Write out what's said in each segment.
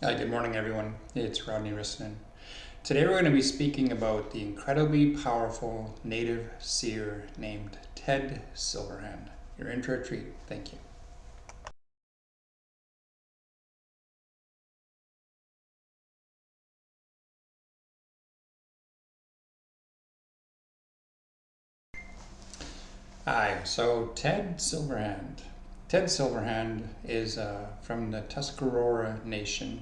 Hi, good morning, everyone. It's Rodney Rissanen. Today we're going to be speaking about the incredibly powerful native seer named Ted Silverhand. You're in for a treat. Thank you. Hi, so Ted Silverhand. Ted Silverhand is from the Tuscarora Nation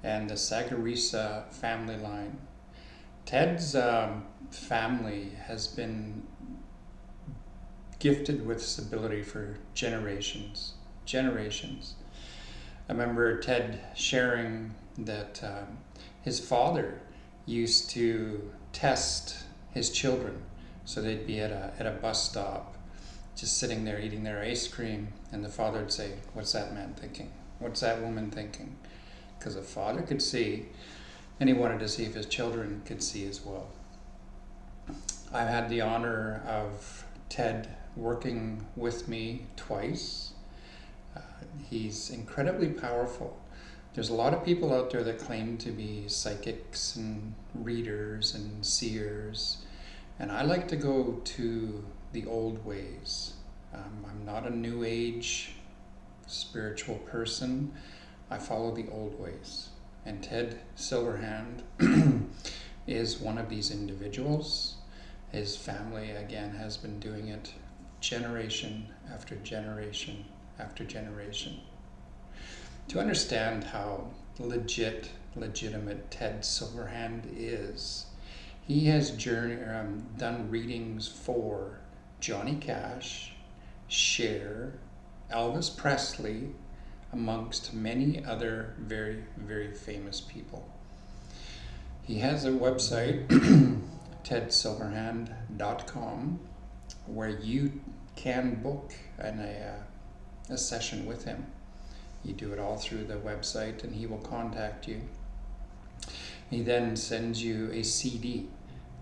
and the Sagarisa family line. Ted's family has been gifted with this ability for generations. Generations. I remember Ted sharing that his father used to test his children. So they'd be at a bus stop, just sitting there eating their ice cream, and the father would say, "What's that man thinking? What's that woman thinking?" Because the father could see, and he wanted to see if his children could see as well. I've had the honor of Ted working with me twice. He's incredibly powerful. There's a lot of people out there that claim to be psychics and readers and seers, and I like to go to the old ways. I'm not a new age spiritual person. I follow the old ways. And Ted Silverhand is one of these individuals. His family, again, has been doing it generation after generation after generation. To understand how legitimate Ted Silverhand is, he has done readings for Johnny Cash, Cher, Elvis Presley, amongst many other very, very famous people. He has a website, tedsilverhand.com, where you can book a session with him. You do it all through the website and he will contact you. He then sends you a CD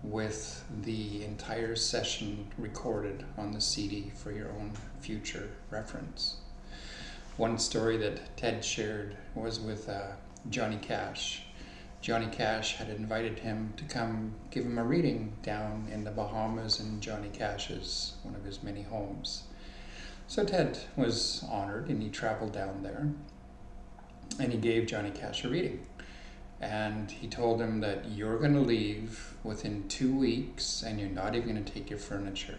with the entire session recorded on the CD for your own future reference. One story that Ted shared was with Johnny Cash. Johnny Cash had invited him to come give him a reading down in the Bahamas in Johnny Cash's, one of his many homes. So Ted was honored and he traveled down there and he gave Johnny Cash a reading. And he told him that you're going to leave within 2 weeks and you're not even going to take your furniture.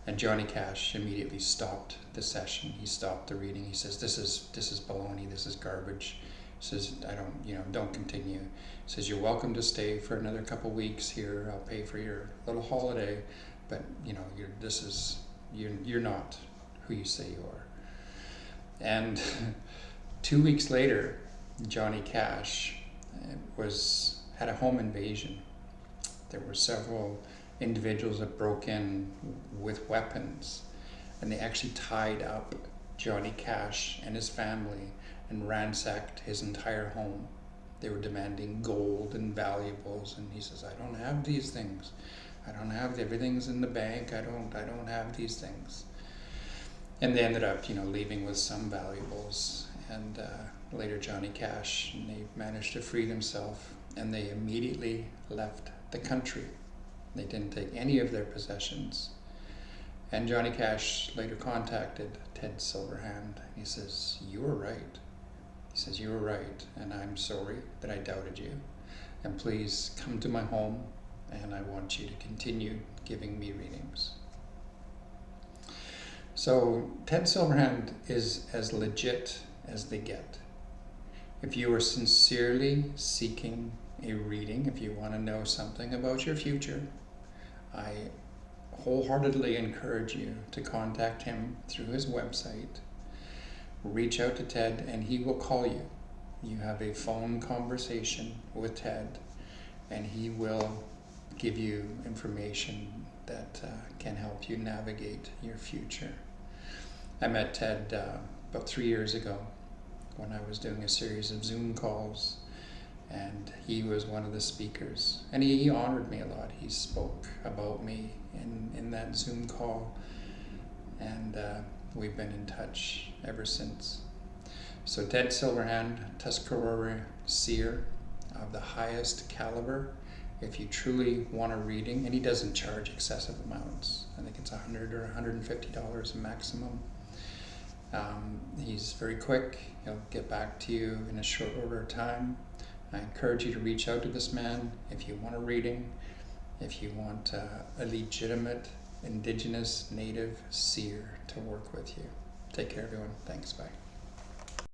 And Johnny Cash immediately stopped the session. He stopped the reading. He says, this is baloney, this is garbage. He says, don't continue. He says, you're welcome to stay for another couple weeks here. I'll pay for your little holiday, but you're not who you say you are. And 2 weeks later, Johnny Cash had a home invasion. There were several individuals that broke in with weapons, and they actually tied up Johnny Cash and his family and ransacked his entire home. They were demanding gold and valuables, and he says, I don't have these things. I don't have everything's in the bank. I don't have these things. And they ended up, leaving with some valuables. And later Johnny Cash, and they managed to free themselves, and they immediately left the country. They didn't take any of their possessions. And Johnny Cash later contacted Ted Silverhand. He says, you were right. He says, you were right, and I'm sorry that I doubted you. And please come to my home, and I want you to continue giving me readings. So Ted Silverhand is as legit as they get. If you are sincerely seeking a reading, if you want to know something about your future, I wholeheartedly encourage you to contact him through his website. Reach out to Ted and he will call you. You have a phone conversation with Ted and he will give you information that can help you navigate your future. I met Ted about 3 years ago when I was doing a series of Zoom calls, and he was one of the speakers, and he honored me a lot. He spoke about me in that Zoom call, and we've been in touch ever since. So Ted Silverhand, Tuscarora Seer of the highest caliber. If you truly want a reading, and he doesn't charge excessive amounts. I think it's $100 or $150 maximum. He's very quick. He'll get back to you in a short order of time. I encourage you to reach out to this man if you want a reading, if you want a legitimate indigenous native seer to work with you. Take care, everyone. Thanks. Bye.